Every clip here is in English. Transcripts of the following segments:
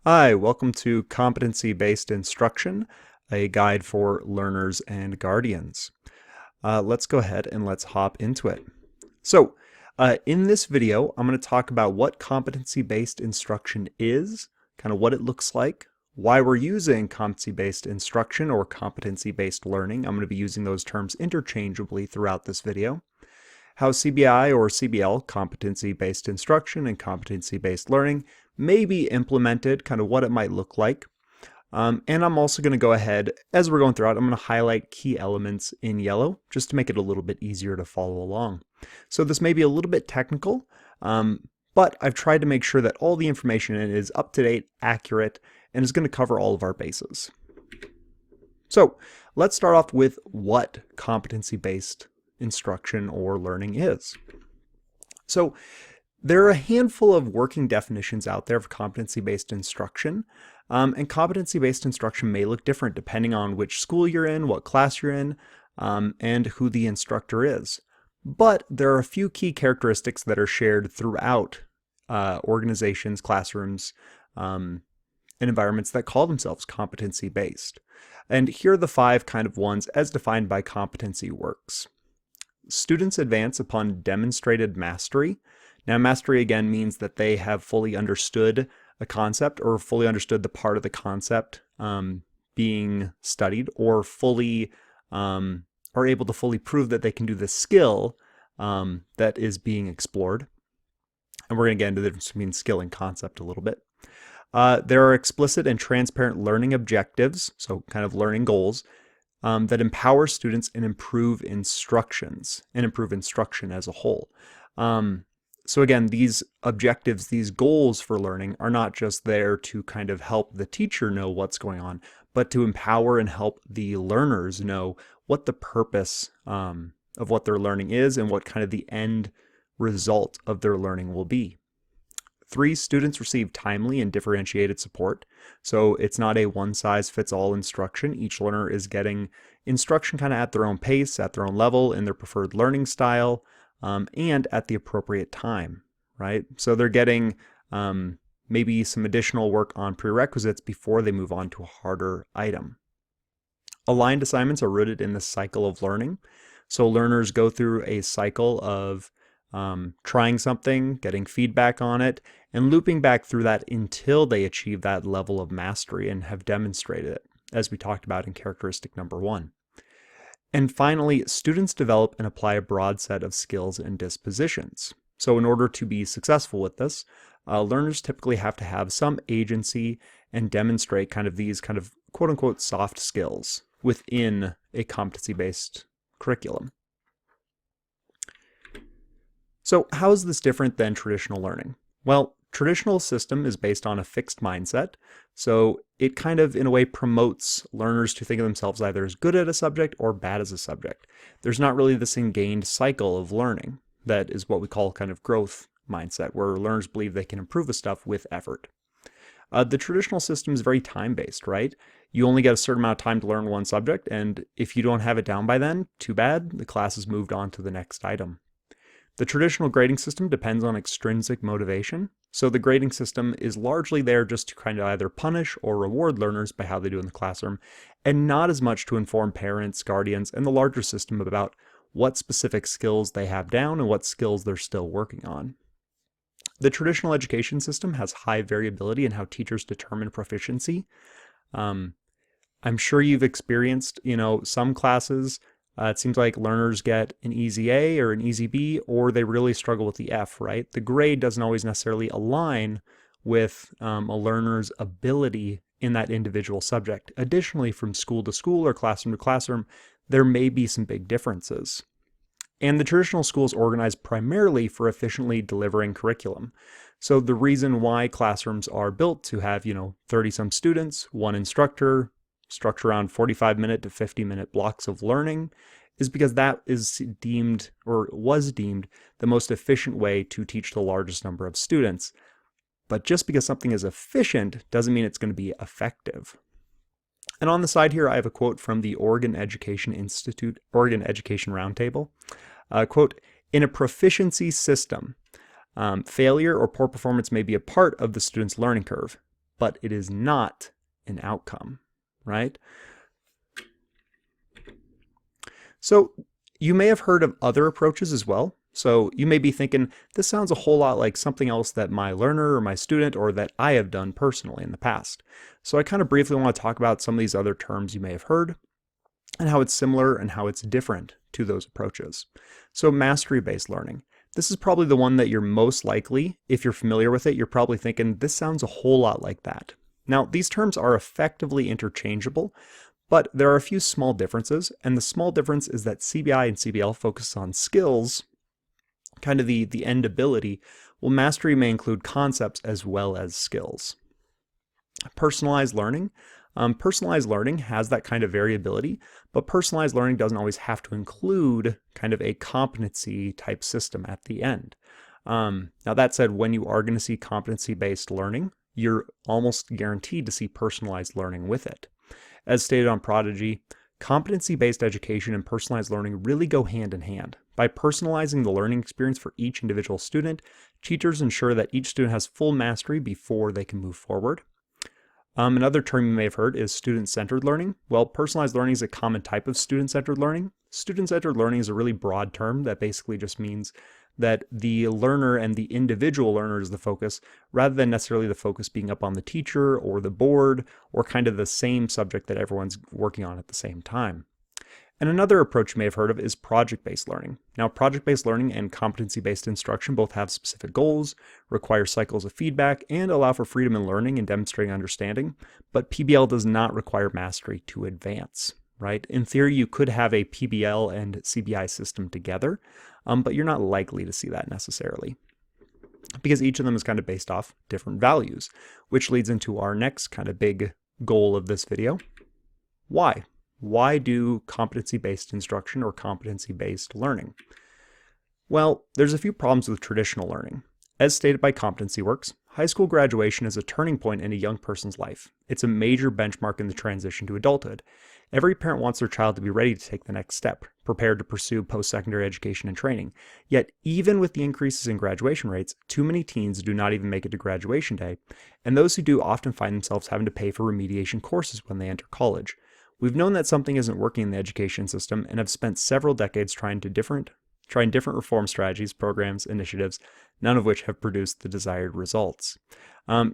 Hi, welcome to Competency Based Instruction, a guide for learners and guardians. Let's go ahead and let's hop into it. So, in this video, I'm going to talk about what competency-based instruction is, kind of what it looks like, why we're using competency-based instruction or competency-based learning. I'm going to be using those terms interchangeably throughout this video. How CBI or CBL, competency-based instruction and competency-based learning, may be implemented, kind of what it might look like. And I'm also going to go ahead, as we're going throughout, I'm going to highlight key elements in yellow, just to make it a little bit easier to follow along. So this may be a little bit technical, but I've tried to make sure that all the information in it is up to date, accurate, and is going to cover all of our bases. So let's start off with what competency-based instruction or learning is. So there are a handful of working definitions out there for competency-based instruction, and competency-based instruction may look different depending on which school you're in, what class you're in, and who the instructor is. But there are a few key characteristics that are shared throughout organizations, classrooms, and environments that call themselves competency-based. And here are the 5 kind of ones as defined by Competency Works. Students advance upon demonstrated mastery. Now, mastery again means that they have fully understood a concept or fully understood the part of the concept being studied, or fully are able to fully prove that they can do the skill that is being explored. And we're going to get into the difference between skill and concept a little bit. There are explicit and transparent learning objectives, so kind of learning goals, that empower students and improve instruction as a whole. So again, these objectives, these goals for learning are not just there to kind of help the teacher know what's going on, but to empower and help the learners know what the purpose of what they're learning is and what kind of the end result of their learning will be. 3, students receive timely and differentiated support. So it's not a one-size-fits-all instruction. Each learner is getting instruction kind of at their own pace, at their own level, in their preferred learning style, and at the appropriate time, right? So they're getting maybe some additional work on prerequisites before they move on to a harder item. Aligned assignments are rooted in the cycle of learning. So learners go through a cycle of trying something, getting feedback on it, and looping back through that until they achieve that level of mastery and have demonstrated it, as we talked about in characteristic number 1. And finally, students develop and apply a broad set of skills and dispositions. So in order to be successful with this, learners typically have to have some agency and demonstrate kind of these kind of quote-unquote soft skills within a competency-based curriculum. So how is this different than traditional learning? Well, traditional system is based on a fixed mindset, so it kind of, in a way, promotes learners to think of themselves either as good at a subject or bad as a subject. There's not really this ingrained cycle of learning that is what we call kind of growth mindset, where learners believe they can improve the stuff with effort. The traditional system is very time-based, right? You only get a certain amount of time to learn one subject, and if you don't have it down by then, too bad, the class has moved on to the next item. The traditional grading system depends on extrinsic motivation, so the grading system is largely there just to kind of either punish or reward learners by how they do in the classroom, and not as much to inform parents, guardians, and the larger system about what specific skills they have down and what skills they're still working on. The traditional education system has high variability in how teachers determine proficiency. I'm sure you've experienced, some classes it seems like learners get an easy A or an easy B, or they really struggle with the F, right? The grade doesn't always necessarily align with a learner's ability in that individual subject. Additionally, from school to school or classroom to classroom, there may be some big differences. And the traditional school is organized primarily for efficiently delivering curriculum. So the reason why classrooms are built to have, 30-some students, one instructor, structure around 45-minute to 50-minute blocks of learning, is because that is deemed, or was deemed, the most efficient way to teach the largest number of students. But just because something is efficient doesn't mean it's going to be effective. And on the side here, I have a quote from the Oregon Education Institute, Oregon Education Roundtable. Quote, "In a proficiency system, failure or poor performance may be a part of the student's learning curve. but it is not an outcome, right? So you may have heard of other approaches as well. So you may be thinking, this sounds a whole lot like something else that my learner or my student or that I have done personally in the past. So I kind of briefly want to talk about some of these other terms you may have heard and how it's similar and how it's different to those approaches. So mastery-based learning. This is probably the one that you're most likely, if you're familiar with it, you're probably thinking, this sounds a whole lot like that. Now, these terms are effectively interchangeable, but there are a few small differences, and the small difference is that CBI and CBL focus on skills, kind of the end ability, while mastery may include concepts as well as skills. Personalized learning. Personalized learning has that kind of variability, but personalized learning doesn't always have to include kind of a competency type system at the end. Now that said, when you are going to see competency-based learning, you're almost guaranteed to see personalized learning with it. As stated on Prodigy, competency-based education and personalized learning really go hand in hand. By personalizing the learning experience for each individual student, teachers ensure that each student has full mastery before they can move forward. Another term you may have heard is student-centered learning. Well, personalized learning is a common type of student-centered learning. Student-centered learning is a really broad term that basically just means that the learner and the individual learner is the focus, rather than necessarily the focus being up on the teacher or the board or kind of the same subject that everyone's working on at the same time. And another approach you may have heard of is project-based learning. Now, project-based learning and competency-based instruction both have specific goals, require cycles of feedback, and allow for freedom in learning and demonstrating understanding, but PBL does not require mastery to advance, right? In theory, you could have a PBL and CBI system together, but you're not likely to see that necessarily, because each of them is kind of based off different values, which leads into our next kind of big goal of this video. Why? Why do competency-based instruction or competency-based learning? Well, there's a few problems with traditional learning. As stated by Competency Works, high school graduation is a turning point in a young person's life. It's a major benchmark in the transition to adulthood. Every parent wants their child to be ready to take the next step, prepared to pursue post-secondary education and training. Yet, even with the increases in graduation rates, too many teens do not even make it to graduation day, and those who do often find themselves having to pay for remediation courses when they enter college. We've known that something isn't working in the education system and have spent several decades trying different reform strategies, programs, initiatives, none of which have produced the desired results.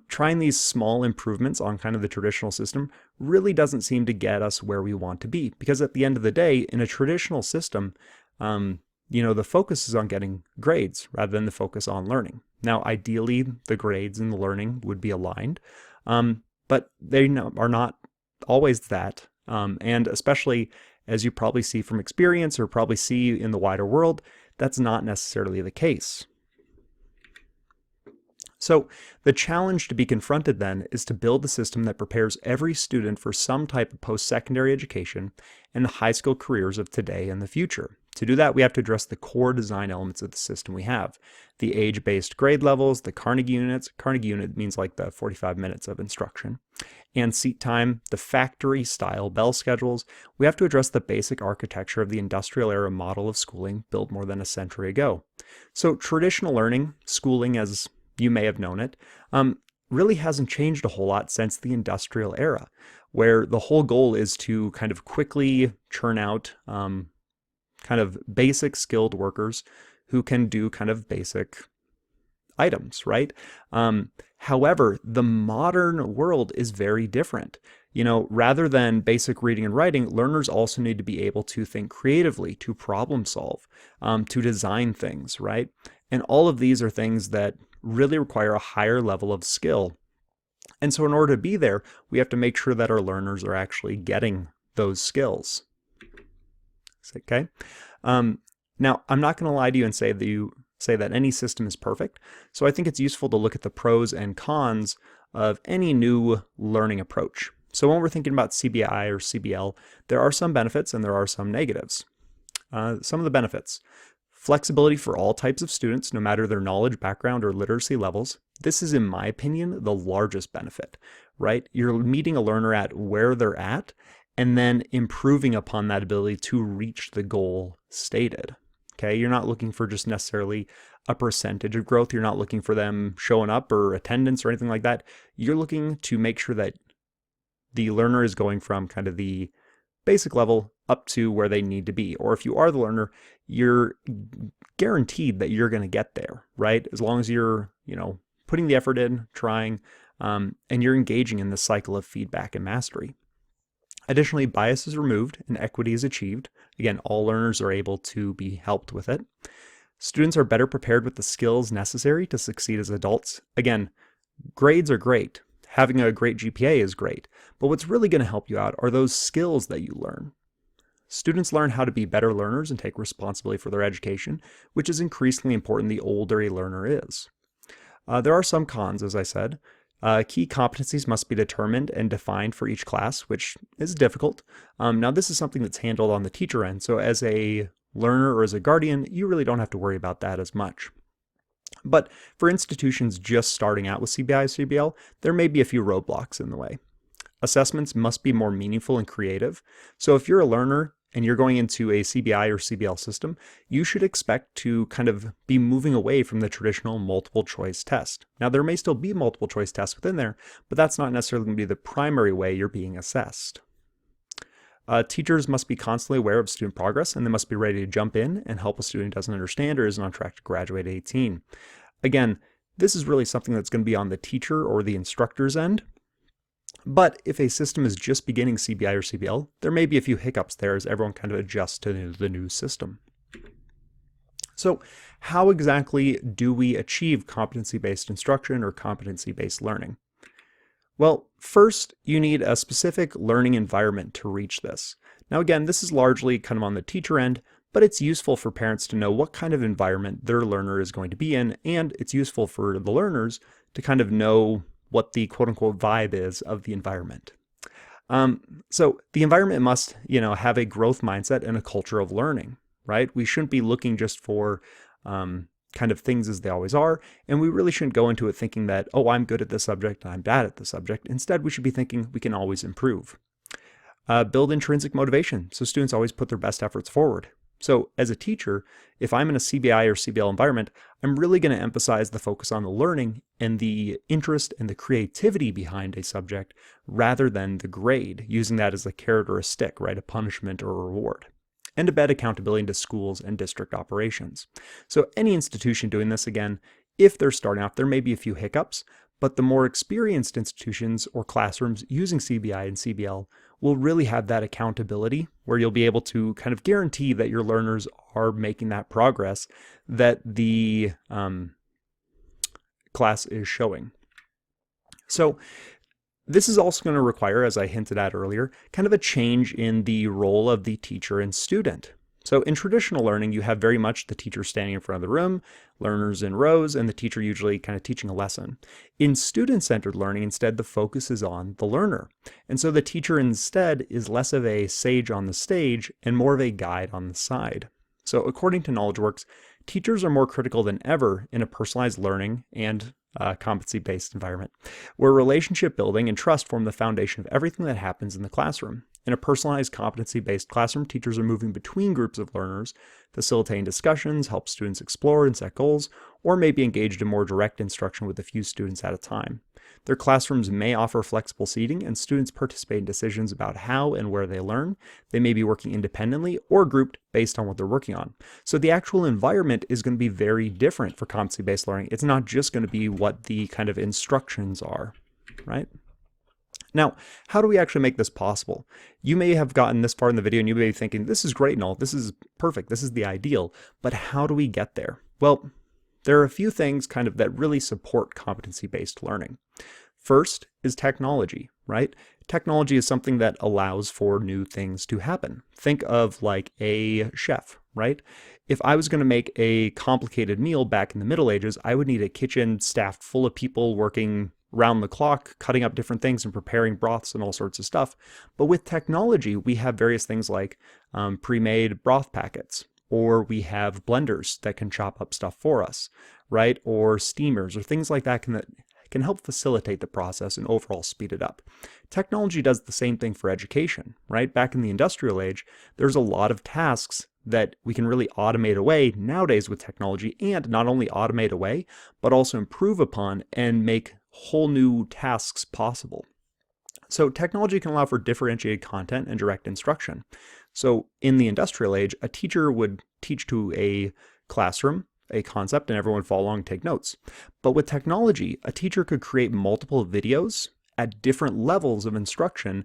Trying these small improvements on kind of the traditional system really doesn't seem to get us where we want to be, because at the end of the day, in a traditional system, the focus is on getting grades rather than the focus on learning. Now, ideally, the grades and the learning would be aligned, but they are not always that. And especially as you probably see from experience or probably see in the wider world, that's not necessarily the case. So the challenge to be confronted then is to build a system that prepares every student for some type of post-secondary education and the high-skill careers of today and the future. To do that, we have to address the core design elements of the system we have. The age-based grade levels, the Carnegie units. Carnegie unit means like the 45 minutes of instruction. And seat time, the factory-style bell schedules. We have to address the basic architecture of the industrial-era model of schooling built more than a century ago. So traditional learning, schooling as you may have known it, really hasn't changed a whole lot since the industrial era, where the whole goal is to kind of quickly churn out kind of basic skilled workers who can do kind of basic items, right? However, the modern world is very different. Rather than basic reading and writing, learners also need to be able to think creatively, to problem solve, to design things, right? And all of these are things that really require a higher level of skill. And so in order to be there, we have to make sure that our learners are actually getting those skills. Okay? Now, I'm not going to lie to you and say that any system is perfect. So I think it's useful to look at the pros and cons of any new learning approach. So when we're thinking about CBI or CBL, there are some benefits and there are some negatives. Some of the benefits: flexibility for all types of students, no matter their knowledge, background, or literacy levels. This is, in my opinion, the largest benefit, right? You're meeting a learner at where they're at and then improving upon that ability to reach the goal stated. Okay, you're not looking for just necessarily a percentage of growth. You're not looking for them showing up or attendance or anything like that. You're looking to make sure that the learner is going from kind of the basic level up to where they need to be. Or if you are the learner, you're guaranteed that you're going to get there, right? As long as you're, putting the effort in, trying, and you're engaging in this cycle of feedback and mastery. Additionally, bias is removed and equity is achieved. Again, all learners are able to be helped with it. Students are better prepared with the skills necessary to succeed as adults. Again, grades are great. Having a great GPA is great, but what's really going to help you out are those skills that you learn. Students learn how to be better learners and take responsibility for their education, which is increasingly important the older a learner is. There are some cons, as I said. Key competencies must be determined and defined for each class, which is difficult. Now, this is something that's handled on the teacher end, so as a learner or as a guardian, you really don't have to worry about that as much. But for institutions just starting out with CBI or CBL, there may be a few roadblocks in the way. Assessments must be more meaningful and creative. So if you're a learner and you're going into a CBI or CBL system, you should expect to kind of be moving away from the traditional multiple choice test. Now, there may still be multiple choice tests within there, but that's not necessarily going to be the primary way you're being assessed. Teachers must be constantly aware of student progress, and they must be ready to jump in and help a student who doesn't understand or isn't on track to graduate at 18. Again, this is really something that's going to be on the teacher or the instructor's end. But if a system is just beginning CBI or CBL, there may be a few hiccups there as everyone kind of adjusts to the new system. So how exactly do we achieve competency-based instruction or competency-based learning? Well, first, you need a specific learning environment to reach this. Now again, this is largely kind of on the teacher end, but it's useful for parents to know what kind of environment their learner is going to be in, and it's useful for the learners to kind of know what the quote-unquote vibe is of the environment. So the environment must, have a growth mindset and a culture of learning, right? We shouldn't be looking just for kind of things as they always are, and we really shouldn't go into it thinking that, oh, I'm good at this subject and I'm bad at this subject. Instead, we should be thinking we can always improve. Build intrinsic motivation, so students always put their best efforts forward. So as a teacher, if I'm in a CBI or CBL environment, I'm really going to emphasize the focus on the learning and the interest and the creativity behind a subject rather than the grade, using that as a carrot or a stick, right? A punishment or a reward. And embed accountability into schools and district operations. So any institution doing this, again, if they're starting off, there may be a few hiccups, but the more experienced institutions or classrooms using CBI and CBL will really have that accountability where you'll be able to kind of guarantee that your learners are making that progress that the class is showing. So this is also going to require, as I hinted at earlier, kind of a change in the role of the teacher and student. So in traditional learning, you have very much the teacher standing in front of the room, learners in rows, and the teacher usually kind of teaching a lesson. In student-centered learning, instead, the focus is on the learner. And so the teacher instead is less of a sage on the stage and more of a guide on the side. So according to KnowledgeWorks, teachers are more critical than ever in a personalized learning and competency-based environment, where relationship building and trust form the foundation of everything that happens in the classroom. In a personalized competency-based classroom, teachers are moving between groups of learners, facilitating discussions, help students explore and set goals, or may be engaged in more direct instruction with a few students at a time. Their classrooms may offer flexible seating, and students participate in decisions about how and where they learn. They may be working independently or grouped based on what they're working on. So the actual environment is going to be very different for competency-based learning. It's not just going to be what the kind of instructions are, right? Now, how do we actually make this possible? You may have gotten this far in the video and you may be thinking, this is great and all, this is perfect, this is the ideal, but how do we get there? Well, there are a few things kind of that really support competency-based learning. First is technology, right? Technology is something that allows for new things to happen. Think of like a chef, right? If I was going to make a complicated meal back in the Middle Ages, I would need a kitchen staffed full of people working round the clock, cutting up different things and preparing broths and all sorts of stuff. But with technology, we have various things like pre-made broth packets, or we have blenders that can chop up stuff for us, right? Or steamers or things like that can help facilitate the process and overall speed it up. Technology does the same thing for education, right? Back in the industrial age, there's a lot of tasks that we can really automate away nowadays with technology, and not only automate away, but also improve upon and make whole new tasks possible. So technology can allow for differentiated content and direct instruction. So in the industrial age, a teacher would teach to a classroom a concept and everyone would follow along and take notes. But with technology, a teacher could create multiple videos at different levels of instruction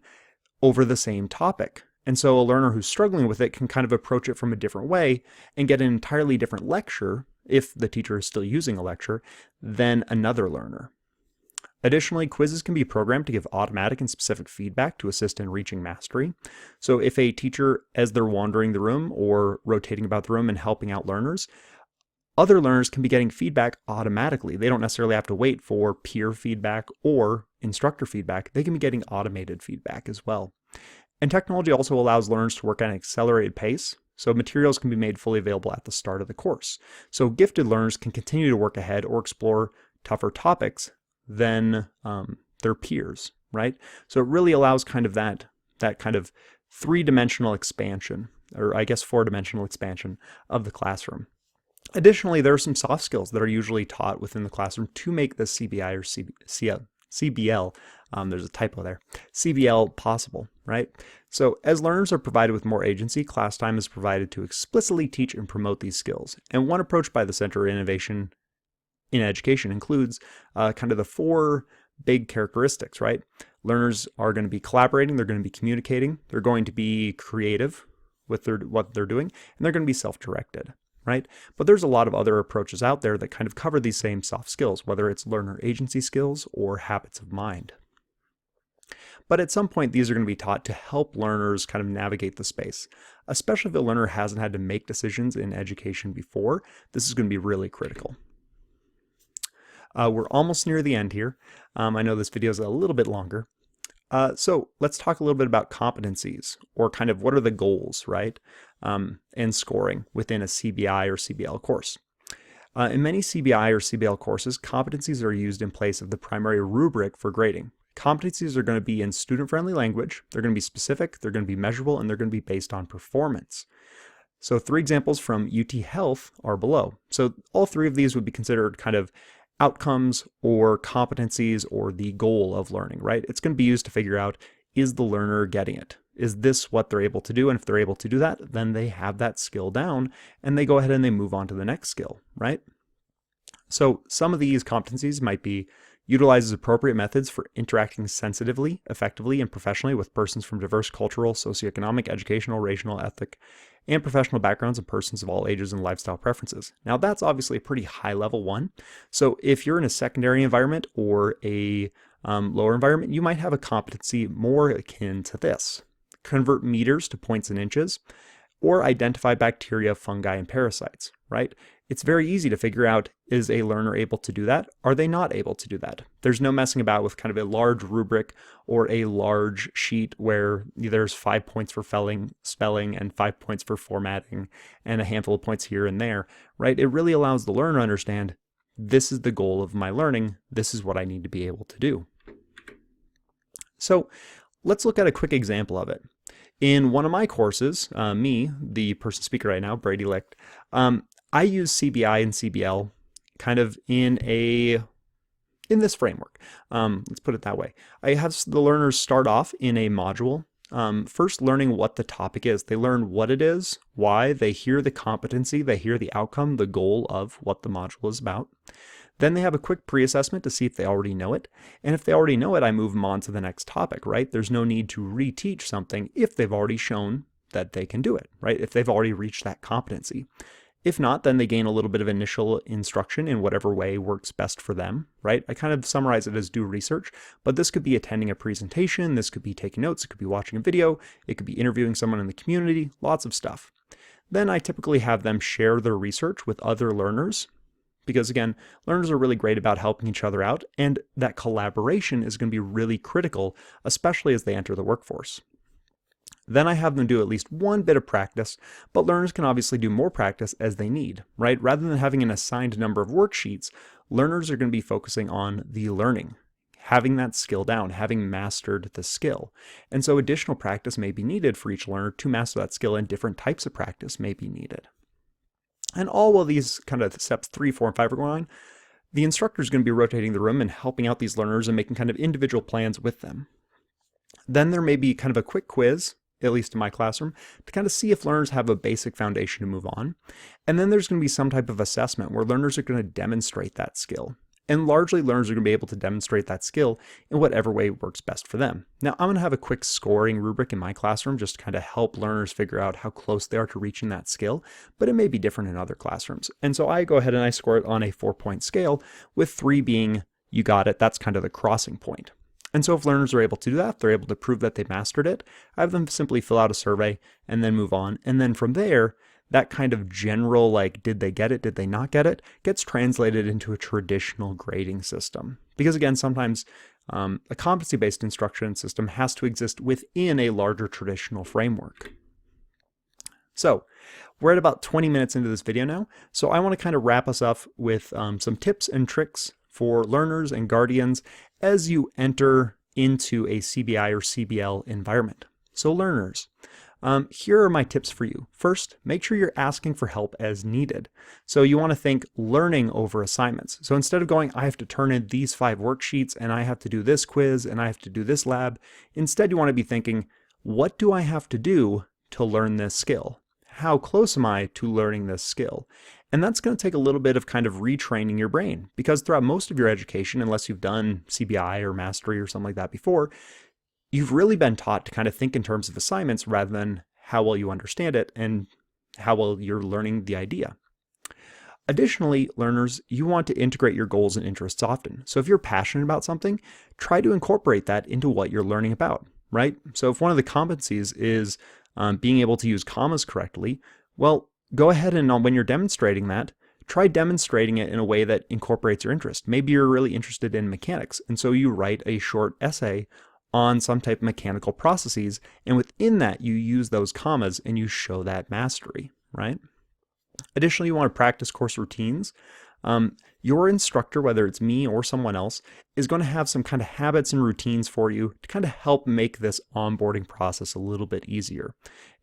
over the same topic. And so a learner who's struggling with it can kind of approach it from a different way and get an entirely different lecture, if the teacher is still using a lecture, than another learner. Additionally, quizzes can be programmed to give automatic and specific feedback to assist in reaching mastery. So if a teacher, as they're wandering the room or rotating about the room and helping out learners, other learners can be getting feedback automatically. They don't necessarily have to wait for peer feedback or instructor feedback. They can be getting automated feedback as well. And technology also allows learners to work at an accelerated pace, so materials can be made fully available at the start of the course. So gifted learners can continue to work ahead or explore tougher topics than their peers, right? So it really allows kind of that kind of three-dimensional expansion, or I guess four-dimensional expansion of the classroom. Additionally, there are some soft skills that are usually taught within the classroom to make the CBI or CBL, there's a typo there, CBL possible, right? So as learners are provided with more agency, class time is provided to explicitly teach and promote these skills. And one approach by the Center for Innovation in Education includes kind of the four big characteristics, right? Learners are going to be collaborating, they're going to be communicating, they're going to be creative with what they're doing, and they're going to be self-directed, right? But there's a lot of other approaches out there that kind of cover these same soft skills, whether it's learner agency skills or habits of mind. But at some point, these are going to be taught to help learners kind of navigate the space, especially if the learner hasn't had to make decisions in education before. This is going to be really critical. We're almost near the end here. I know this video is a little bit longer. So let's talk a little bit about competencies, or kind of what are the goals, right? And scoring within a CBI or CBL course. In many CBI or CBL courses, competencies are used in place of the primary rubric for grading. Competencies are going to be in student-friendly language, they're going to be specific, they're going to be measurable, and they're going to be based on performance. So 3 examples from UT Health are below. So all 3 of these would be considered kind of outcomes or competencies or the goal of learning, right? It's going to be used to figure out, is the learner getting it? Is this what they're able to do? And if they're able to do that, then they have that skill down and they go ahead and they move on to the next skill, right? So some of these competencies might be utilizes appropriate methods for interacting sensitively, effectively, and professionally with persons from diverse cultural, socioeconomic, educational, racial, ethnic, and professional backgrounds and persons of all ages and lifestyle preferences. Now that's obviously a pretty high level one. So if you're in a secondary environment or a lower environment, you might have a competency more akin to this. Convert meters to points and inches, or identify bacteria, fungi, and parasites, right? It's very easy to figure out, is a learner able to do that? Are they not able to do that? There's no messing about with kind of a large rubric or a large sheet where there's 5 points for spelling and 5 points for formatting and a handful of points here and there, right? It really allows the learner to understand, this is the goal of my learning, this is what I need to be able to do. So let's look at a quick example of it. In one of my courses, me, the person speaking right now, Brady Licht, I use CBI and CBL kind of in this framework. Let's put it that way. I have the learners start off in a module, first learning what the topic is. They learn what it is, why, they hear the competency, they hear the outcome, the goal of what the module is about. Then they have a quick pre-assessment to see if they already know it. And if they already know it, I move them on to the next topic, right? There's no need to reteach something if they've already shown that they can do it, right? If they've already reached that competency. If not, then they gain a little bit of initial instruction in whatever way works best for them, right? I kind of summarize it as do research, but this could be attending a presentation, this could be taking notes, it could be watching a video, it could be interviewing someone in the community, lots of stuff. Then I typically have them share their research with other learners, because again, learners are really great about helping each other out, and that collaboration is going to be really critical, especially as they enter the workforce. Then I have them do at least one bit of practice, but learners can obviously do more practice as they need, right? Rather than having an assigned number of worksheets, learners are going to be focusing on the learning, having that skill down, having mastered the skill. And so additional practice may be needed for each learner to master that skill, and different types of practice may be needed. And all while these kind of steps 3, 4, and 5 are going on, the instructor is going to be rotating the room and helping out these learners and making kind of individual plans with them. Then there may be kind of a quick quiz, at least in my classroom, to kind of see if learners have a basic foundation to move on. And then there's going to be some type of assessment where learners are going to demonstrate that skill. And largely learners are going to be able to demonstrate that skill in whatever way works best for them. Now, I'm going to have a quick scoring rubric in my classroom just to kind of help learners figure out how close they are to reaching that skill, but it may be different in other classrooms. And so I go ahead and I score it on a 4-point scale, with 3 being you got it. That's kind of the crossing point. And so if learners are able to do that, they're able to prove that they mastered it, I have them simply fill out a survey and then move on. And then from there, that kind of general, like, did they get it, did they not get it, gets translated into a traditional grading system. Because again, sometimes a competency-based instruction system has to exist within a larger traditional framework. So we're at about 20 minutes into this video now, so I want to kind of wrap us up with some tips and tricks for learners and guardians as you enter into a CBI or CBL environment. So learners, here are my tips for you. First, make sure you're asking for help as needed. So you want to think learning over assignments. So instead of going, I have to turn in these 5 worksheets and I have to do this quiz and I have to do this lab, instead you want to be thinking, what do I have to do to learn this skill? How close am I to learning this skill? And that's going to take a little bit of kind of retraining your brain, because throughout most of your education, unless you've done CBI or mastery or something like that before, you've really been taught to kind of think in terms of assignments rather than how well you understand it and how well you're learning the idea. Additionally, learners, you want to integrate your goals and interests often. So if you're passionate about something, try to incorporate that into what you're learning about, right? So if one of the competencies is being able to use commas correctly, well, go ahead and when you're demonstrating that, try demonstrating it in a way that incorporates your interest. Maybe you're really interested in mechanics, and so you write a short essay on some type of mechanical processes, and within that you use those commas and you show that mastery, right? Additionally, you want to practice course routines. Your instructor, whether it's me or someone else, is going to have some kind of habits and routines for you to kind of help make this onboarding process a little bit easier.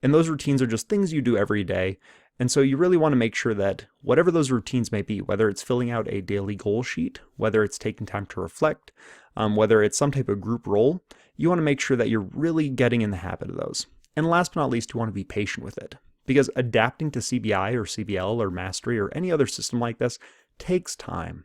And those routines are just things you do every day. And so you really want to make sure that whatever those routines may be, whether it's filling out a daily goal sheet, whether it's taking time to reflect, whether it's some type of group role, you want to make sure that you're really getting in the habit of those. And last but not least, you want to be patient with it, because adapting to CBI or CBL or mastery or any other system like this takes time.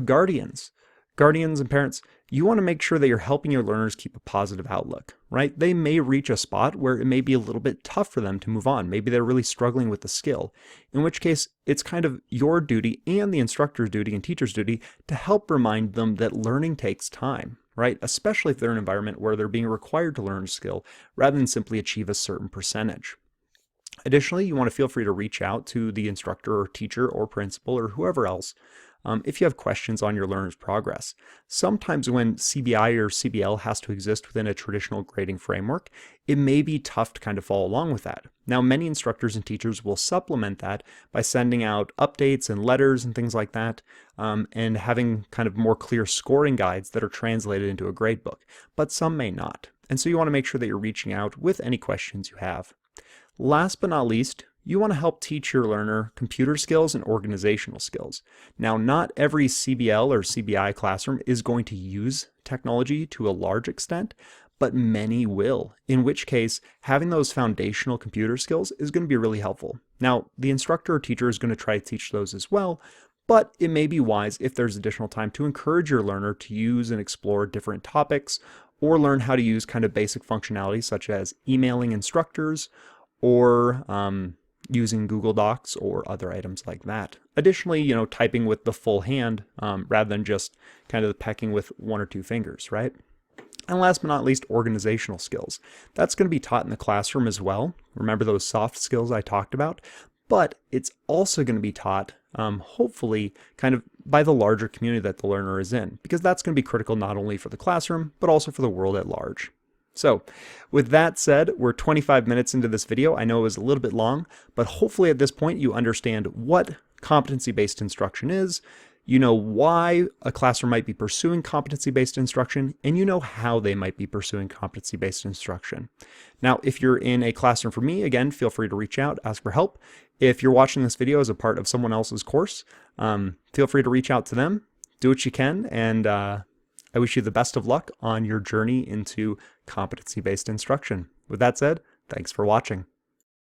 Guardians and parents, you want to make sure that you're helping your learners keep a positive outlook, right? They may reach a spot where it may be a little bit tough for them to move on. Maybe they're really struggling with the skill, in which case it's kind of your duty and the instructor's duty and teacher's duty to help remind them that learning takes time, right? Especially if they're in an environment where they're being required to learn a skill rather than simply achieve a certain percentage. Additionally, you want to feel free to reach out to the instructor or teacher or principal or whoever else if you have questions on your learner's progress. Sometimes when CBI or CBL has to exist within a traditional grading framework, it may be tough to kind of follow along with that. Now, many instructors and teachers will supplement that by sending out updates and letters and things like that, and having kind of more clear scoring guides that are translated into a grade book, but some may not. And so you want to make sure that you're reaching out with any questions you have. Last but not least, you want to help teach your learner computer skills and organizational skills. Now, not every CBL or CBI classroom is going to use technology to a large extent, but many will, in which case having those foundational computer skills is going to be really helpful. Now, the instructor or teacher is going to try to teach those as well, but it may be wise, if there's additional time, to encourage your learner to use and explore different topics or learn how to use kind of basic functionality such as emailing instructors or using Google Docs or other items like that. Additionally, typing with the full hand rather than just kind of pecking with 1 or 2 fingers, right? And last but not least, organizational skills. That's going to be taught in the classroom as well. Remember those soft skills I talked about? But it's also going to be taught, hopefully, kind of by the larger community that the learner is in, because that's going to be critical not only for the classroom, but also for the world at large. So with that said, we're 25 minutes into this video. I know it was a little bit long, but hopefully at this point you understand what competency-based instruction is. you know why a classroom might be pursuing competency-based instruction, and you know how they might be pursuing competency-based instruction. Now, if you're in a classroom for me, again, feel free to reach out, ask for help. If you're watching this video as a part of someone else's course, feel free to reach out to them, do what you can, and I wish you the best of luck on your journey into competency-based instruction. With that said, thanks for watching.